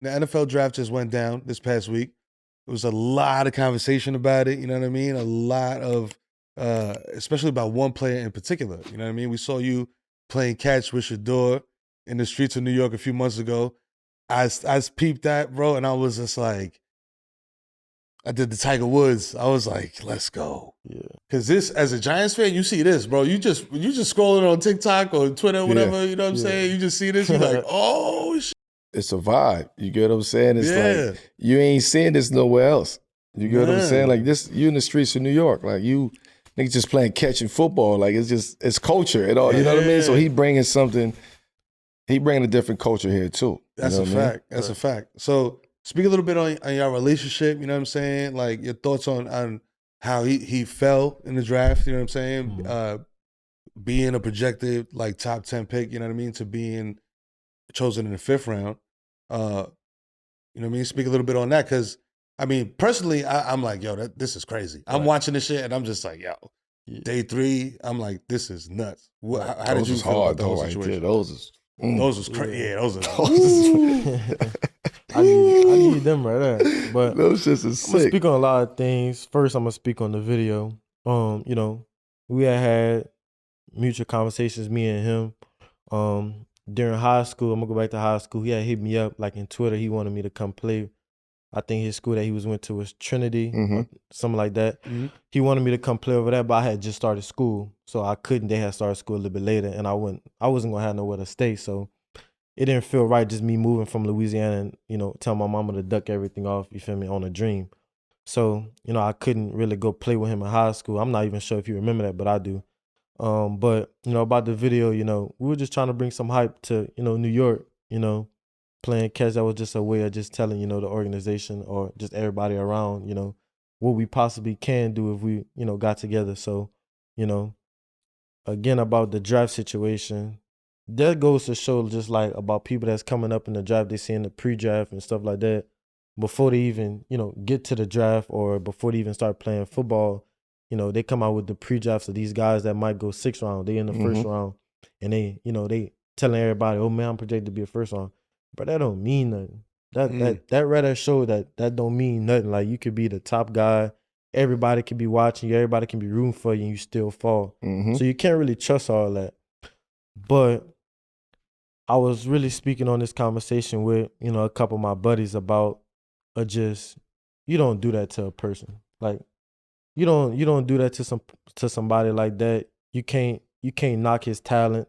The NFL draft just went down this past week. There was a lot of conversation about it. You know what I mean? A lot of, especially about one player in particular. You know what I mean? We saw you playing catch with Shedeur in the streets of New York a few months ago. I peeped that, bro, and I was just like, I did the Tiger Woods. I was like, let's go. Yeah. Because this, as a Giants fan, you see this, bro. You just scrolling on TikTok or Twitter or whatever, you know what I'm saying? You just see this, you're like, oh, shit. It's a vibe. You get what I'm saying? It's like, you ain't seeing this nowhere else. You get what I'm saying? Like this, you in the streets of New York. Like you, niggas just playing catching football. Like it's culture and all. You know what I mean? So he bringing a different culture here too. That's a fact. That's a fact. So speak a little bit on your relationship, you know what I'm saying? Like your thoughts on how he fell in the draft, you know what I'm saying? Mm-hmm. Being a projected like top 10 pick, you know what I mean, to being chosen in the 5th round. You know what I mean? Speak a little bit on that, because I mean, personally, I'm like, yo, this is crazy. I'm watching this shit and I'm just like, yo, day 3, I'm like, this is nuts. How did you feel about the whole situation? Those was crazy. Yeah, those are. I need them right there. But those shits is sick. I'm gonna speak on a lot of things. First, I'm gonna speak on the video. You know, we had mutual conversations, me and him. During high school, I'm gonna go back to high school. He had hit me up like in Twitter. He wanted me to come play. I think his school that he went to was Trinity, or something like that. He wanted me to come play over there, but I had just started school, so I couldn't. They had started school a little bit later, and I wasn't gonna have nowhere to stay, so it didn't feel right just me moving from Louisiana and, you know, tell my mama to duck everything off, you feel me, on a dream. So, you know, I couldn't really go play with him in high school. I'm not even sure if you remember that, but I do. But, you know, about the video, you know, we were just trying to bring some hype to, you know, New York, you know, playing catch. That was just a way of just telling, you know, the organization or just everybody around, you know, what we possibly can do if we, you know, got together. So, you know, again, about the draft situation, that goes to show just like about people that's coming up in the draft, they see in the pre-draft and stuff like that, before they even, you know, get to the draft or before they even start playing football, you know, they come out with the pre-drafts of these guys that might go 6th round. They in the 1st round, and they, you know, they telling everybody, oh man, I'm projected to be a 1st round. But that don't mean nothing. That rather show that don't mean nothing. Like you could be the top guy, everybody could be watching you, everybody can be rooting for you, and you still fall. So you can't really trust all that. But I was really speaking on this conversation with, you know, a couple of my buddies about just, you don't do that to a person. Like you don't do that to somebody like that. You can't knock his talent.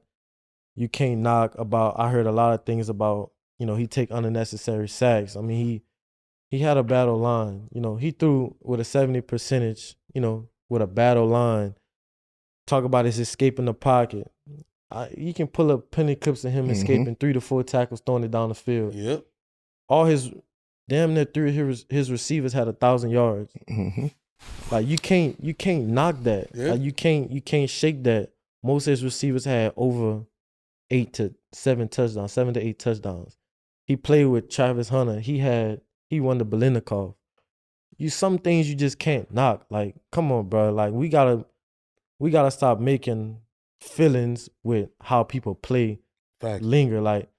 You can't knock about, I heard a lot of things about, you know, he take unnecessary sacks. I mean, he had a battle line. You know, he threw with a 70%, you know, with a battle line. Talk about his escaping the pocket. You can pull up plenty clips of him escaping 3 to 4 tackles, throwing it down the field. Yep. All his, damn near 3 of his receivers had 1,000 yards. Like you can't knock that. Yeah. Like you can't shake that. Most of his receivers had over 8 to 7 touchdowns, 7 to 8 touchdowns. He played with Travis Hunter. He won the Belinikov. Some things you just can't knock. Like, come on, bro. Like we gotta stop making feelings with how people play linger. Like,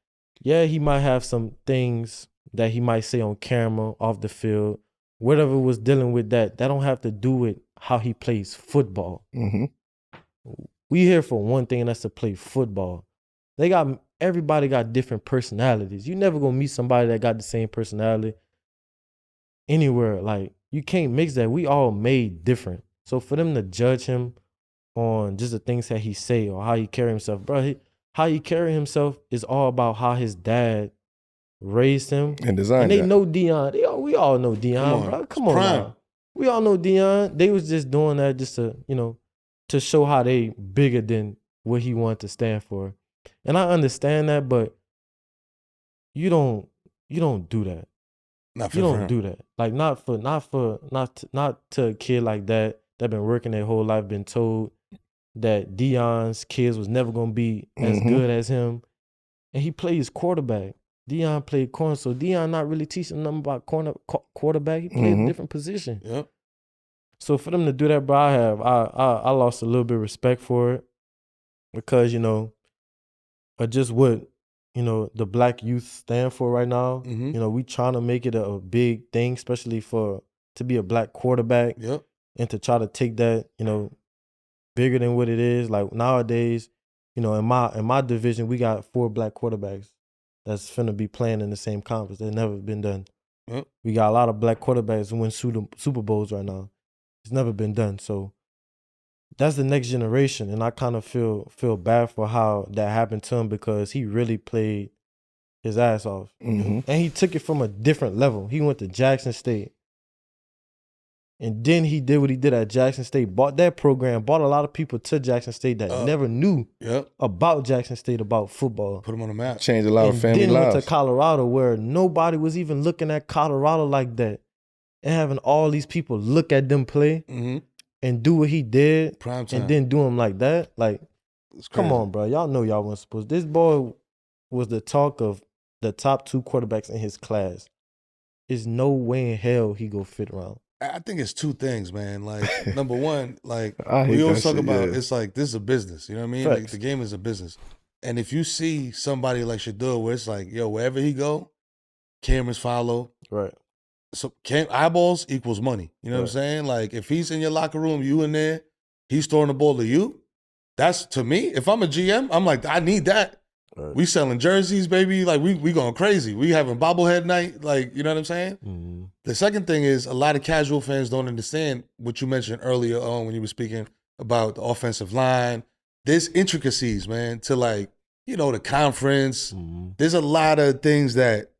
yeah, he might have some things that he might say on camera, off the field, whatever was dealing with that don't have to do with how he plays football. We here for one thing, and that's to play football. Everybody got different personalities. You never gonna meet somebody that got the same personality anywhere. Like, you can't mix that. We all made different. So for them to judge him on just the things that he say or how he carry himself, bro, how he carry himself is all about how his dad raised him and designed. And they know Dion. We all know Dion, bro. Come on now. We all know Dion. They was just doing that just to, you know, to show how they bigger than what he wanted to stand for. And I understand that, but you don't do that. You don't do that. Like not to a kid like that been working their whole life, been told that Dion's kids was never gonna be as good as him, and he plays quarterback. Dion played corner, so Dion not really teaching them about quarterback. He played a different position. Yep. So for them to do that, bro, I lost a little bit of respect for it, because, you know, just what, the black youth stand for right now. Mhm. We trying to make it a big thing, especially to be a black quarterback Yep. and to try to take that, bigger than what it is. Like nowadays, in my division, we got 4 black quarterbacks that's finna be playing in the same conference. That's never been done. Yep. We got a lot of black quarterbacks who win Super Bowls right now. It's never been done. So that's the next generation, and I kind of feel bad for how that happened to him because he really played his ass off, Mhm. and he took it from a different level. He went to Jackson State, and then he did what he did at Jackson State. Bought that program, brought a lot of people to Jackson State that never knew Yep. about Jackson State, about football. Put him on the map. Changed a lot of family then lives. went to Colorado, where nobody was even looking at Colorado like that, and having all these people look at them play Mm-hmm. and do what he did, Prime time. and then do him like that. Like, It's come crazy. on, bro. Y'all know y'all weren't supposed. This boy was the talk of the top 2 quarterbacks in his class. There's no way in hell he go fit around. I think it's 2 things, man. Like, number one, like I hate we always that talk shit, about, yeah. it's like this is a business. You know what I mean? Like Facts. the game is a business. And if you see somebody like Shedeur, where it's like, yo, wherever he go, cameras follow. Right. So eyeballs equals money. You know what I'm saying? Like if he's in your locker room, you in there, he's throwing the ball to you. That's, to me, if I'm a GM, I'm like, I need that. Right. We selling jerseys, baby. Like we going crazy. We having bobblehead night. Like, you know what I'm saying? Mm-hmm. The second thing is a lot of casual fans don't understand what you mentioned earlier on when you were speaking about the offensive line. There's intricacies, man, to like, the conference. Mm-hmm. There's a lot of things that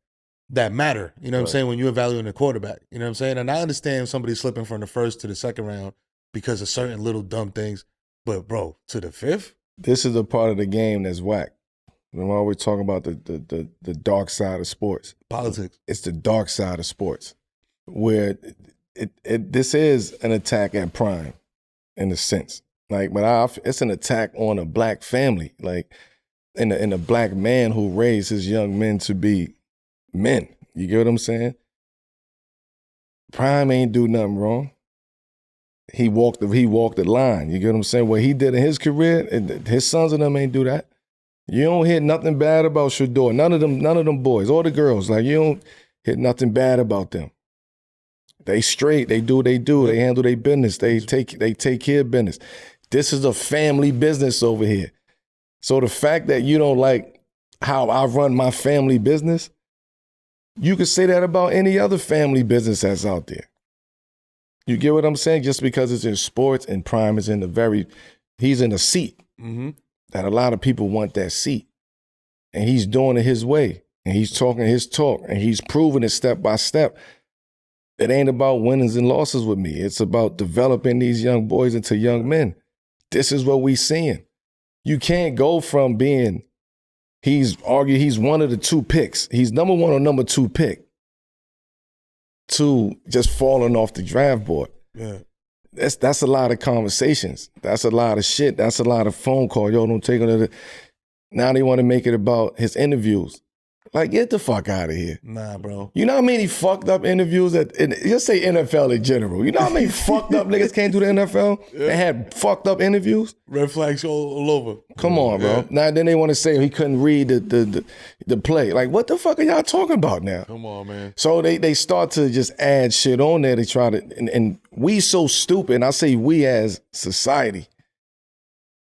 matter, you know what I'm Right. saying, when you're evaluating a quarterback. You know what I'm saying? And I understand somebody slipping from the first to the second round because of certain little dumb things. But bro, to the 5th? This is a part of the game that's whack. We're always talking about the dark side of sports. Politics. It's the dark side of sports, where this is an attack at prime, in a sense. Like, but it's an attack on a black family, like, in a black man who raised his young men to be men. You get what I'm saying? Prime ain't do nothing wrong. He walked the line. You get what I'm saying? What he did in his career, and his sons and them ain't do that. You don't hear nothing bad about Shedeur. None of them boys, or the girls. Like, you don't hear nothing bad about them. They straight. They do what they do. They handle their business. They take care of business. This is a family business over here. So the fact that you don't like how I run my family business, you could say that about any other family business that's out there. You get what I'm saying? Just because it's in sports and Prime is he's in a seat. Mm-hmm. That a lot of people want that seat. And he's doing it his way. And he's talking his talk. And he's proving it step by step. It ain't about winnings and losses with me. It's about developing these young boys into young men. This is what we seeing. You can't go from being, he's one of the 2 picks. He's number 1 or number 2 pick, to just falling off the draft board. Yeah. That's a lot of conversations. That's a lot of shit. That's a lot of phone calls. Yo, don't take it. Now they want to make it about his interviews. Like, get the fuck out of here. Nah, bro. You know how many fucked up interviews just say NFL in general. You know how many fucked up niggas came to the NFL and had fucked up interviews? Red flags all over. Come on, bro. Now then they want to say he couldn't read the play. Like, what the fuck are y'all talking about now? Come on, man. So they start to just add shit on there to try to, and we so stupid, and I say we as society,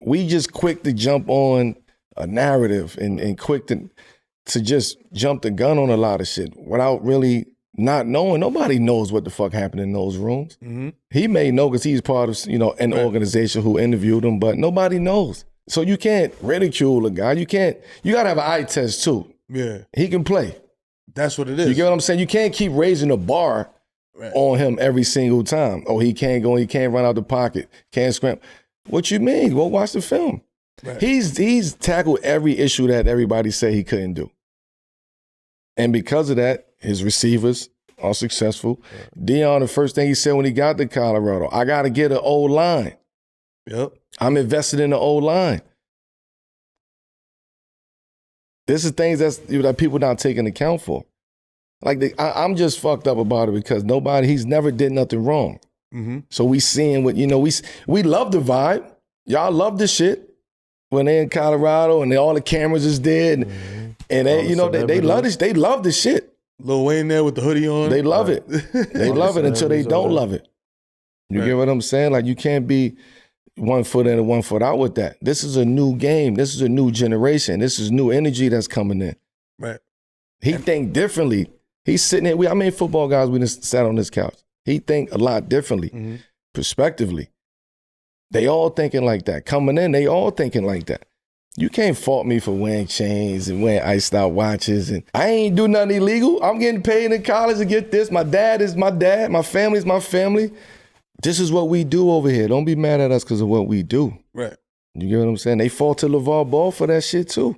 we just quick to jump on a narrative and quick to just jump the gun on a lot of shit without really not knowing. Nobody knows what the fuck happened in those rooms. Mm-hmm. He may know because he's part of an organization who interviewed him, but nobody knows. So you can't ridicule a guy. You gotta have an eye test too. Yeah. He can play. That's what it is. You get what I'm saying? You can't keep raising the bar on him every single time. Oh, he can't go, he can't run out the pocket, can't scramble. What you mean? Go watch the film. Right. He's tackled every issue that everybody said he couldn't do. And because of that, his receivers are successful. Right. Deion, the first thing he said when he got to Colorado, I got to get an old line. Yep. I'm invested in the old line. This is things that people not taking account for. Like, I'm just fucked up about it because he's never did nothing wrong. Mm-hmm. So we seeing what, we love the vibe. Y'all love the shit. when they're in Colorado and all the cameras is there and they, you know, they love this. They love the shit. Lil Wayne there with the hoodie on. They love it. They love it until they don't love it. You get what I'm saying? Like, you can't be 1 foot in and 1 foot out with that. This is a new game. This is a new generation. This is new energy that's coming in. Right. He think differently. He's sitting here. I mean, football guys, we just sat on this couch. He think a lot differently, prospectively. They all thinking like that. Coming in, they all thinking like that. You can't fault me for wearing chains and wearing iced out watches. And I ain't do nothing illegal. I'm getting paid in college to get this. My dad is my dad. My family is my family. This is what we do over here. Don't be mad at us because of what we do. Right. You get what I'm saying? They fall to LeVar Ball for that shit too.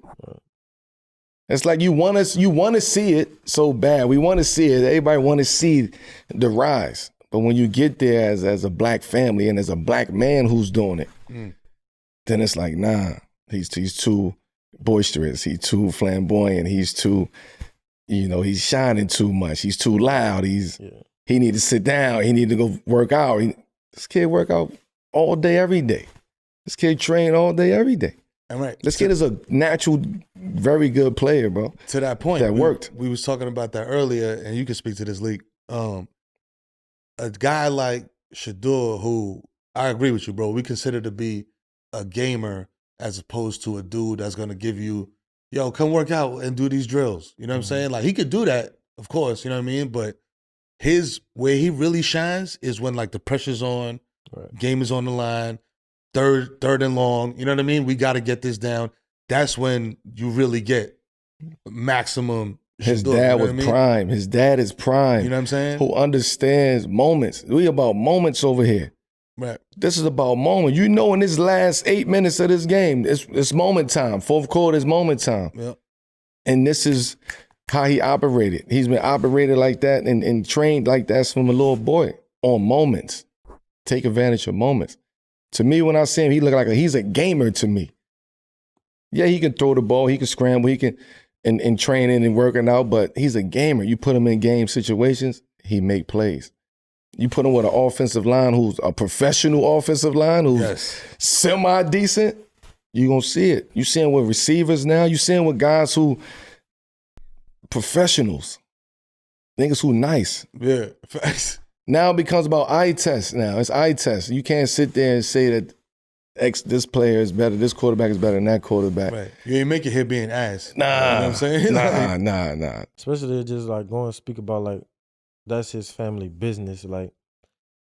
It's like you want to see it so bad. We want to see it. Everybody want to see the rise. But when you get there as a black family and as a black man who's doing it, then it's like, nah. He's too boisterous. He's too flamboyant. He's too, he's shining too much. He's too loud. He need to sit down. He need to go work out. This kid work out all day, every day. This kid train all day, every day. All right. This kid is a natural, very good player, bro. To that point, that worked. We was talking about that earlier, and you can speak to this, Leak. A guy like Shedeur, who I agree with you, bro. We consider to be a gamer, as opposed to a dude that's going to give you, yo, come work out and do these drills. You know what I'm saying? Like, he could do that, of course, you know what I mean? But where he really shines is when, like, the pressure's on, game is on the line, third and long, you know what I mean? We got to get this down. That's when you really get maximum. His dad was prime. His dad is prime. You know what I'm saying? Who understands moments. We about moments over here. Right. This is about moment. You know, in this last 8 minutes of this game, it's moment time. Fourth quarter is moment time. Yep. And this is how he operated. He's been operated like that and trained like that from a little boy on moments. Take advantage of moments. To me, when I see him, he look like he's a gamer to me. Yeah, he can throw the ball, he can scramble, he can in training and working out, but he's a gamer. You put him in game situations, he make plays. You put him with an offensive line who's a professional offensive line who's semi-decent, you're going to see it. You see him with receivers now. You see him with guys who professionals. Niggas who nice. Yeah, facts. Now it becomes about eye test now. It's eye test. You can't sit there and say that this player is better, this quarterback is better than that quarterback. Right. You ain't make it here being ass. Nah. You know what I'm saying? Nah. Especially just like going to speak about like, that's his family business. Like,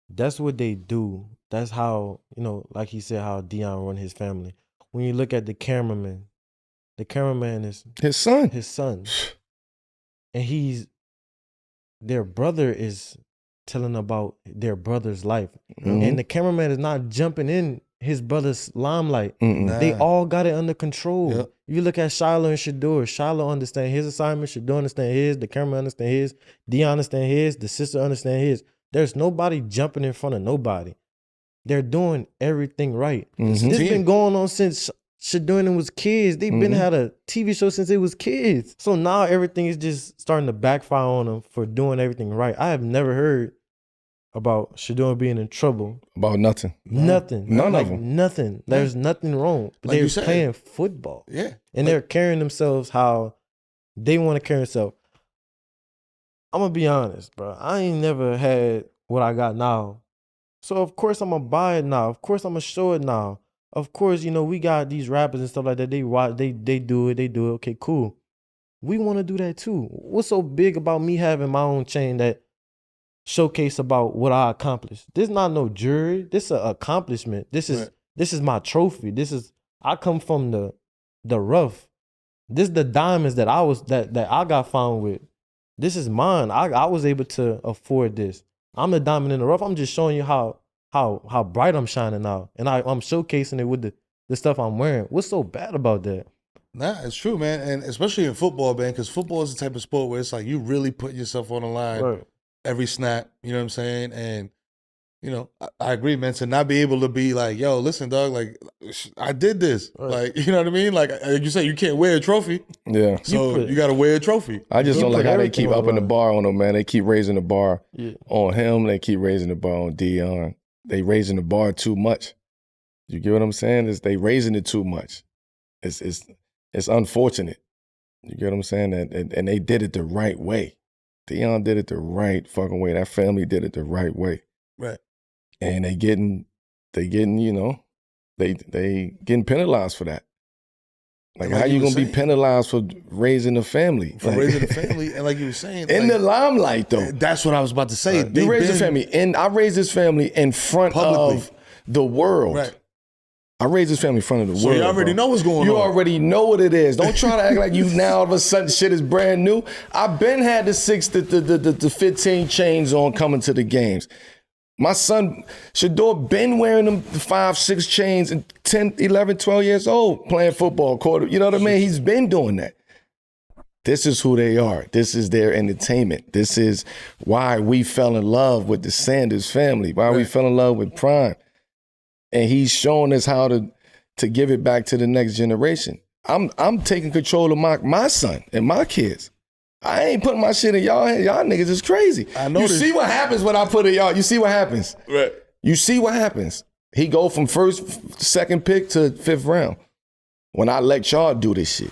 that's what they do. That's how, like he said, how Deion run his family. When you look at the cameraman is his son. And their brother is telling about their brother's life. Mm-hmm. And the cameraman is not jumping in his brother's limelight. Nah. They all got it under control. Yep. You look at Shiloh and Shedeur. Shiloh understand his assignment. Shedeur understand his. The cameraman understand his. Deion understand his. The sister understand his. There's nobody jumping in front of nobody. They're doing everything right. Mm-hmm. This been going on since Shedeur and them was kids. They've been had a TV show since they was kids. So now everything is just starting to backfire on them for doing everything right. I have never heard about Shedeur being in trouble. About nothing. Nothing. None like of them. Nothing. There's nothing wrong. But Like they're you said. playing football. Yeah. And they're carrying themselves how they want to carry themselves. I'm going to be honest, bro. I ain't never had what I got now. So, of course, I'm going to buy it now. Of course, I'm going to show it now. Of course, we got these rappers and stuff like that. They do it. Okay, cool. We want to do that too. What's so big about me having my own chain that showcase about what I accomplished? This is not no jury. This is an accomplishment. This is my trophy. I come from the rough. This is the diamonds that I got found with. This is mine. I was able to afford this. I'm the diamond in the rough. I'm just showing you how bright I'm shining now. And I'm showcasing it with the stuff I'm wearing. What's so bad about that? Nah, it's true, man. And especially in football, man, because football is the type of sport where it's like you really put yourself on the line every snap. You know what I'm saying? And, I agree, man, to not be able to be like, yo, listen, dog, like, I did this. Like, you know what I mean? Like you say, you can't wear a trophy. Yeah. So you got to wear a trophy. I just don't like how they keep upping the bar on him, man. They keep raising the bar on him. They keep raising the bar on Deion. They raising the bar too much. You get what I'm saying? They raising it too much. It's unfortunate. You get what I'm saying? And they did it the right way. Deion did it the right fucking way. That family did it the right way. Right. And they getting, you know, they getting penalized for that. Like, how you gonna be penalized for raising a family? For raising a family, and like you were saying, in the limelight though. That's what I was about to say. Right. You raised a family, and I raised this family in front publicly. of the world. Right. I raised this family in front of the world. So you already know what's going on. You already know what it is. Don't try to act like you now all of a sudden shit is brand new. I've been had the 15 chains on coming to the games. My son, Shedeur, been wearing them 5, 6 chains and 10, 11, 12 years old playing football. You know what I mean? He's been doing that. This is who they are. This is their entertainment. This is why we fell in love with the Sanders family, why we fell in love with Prime. And he's showing us how to give it back to the next generation. I'm taking control of my son and my kids. I ain't putting my shit in y'all hands. Y'all niggas is crazy. I know. You see what happens when I put it y'all. You see what happens. Right. You see what happens. He go from second pick to 5th round when I let y'all do this shit.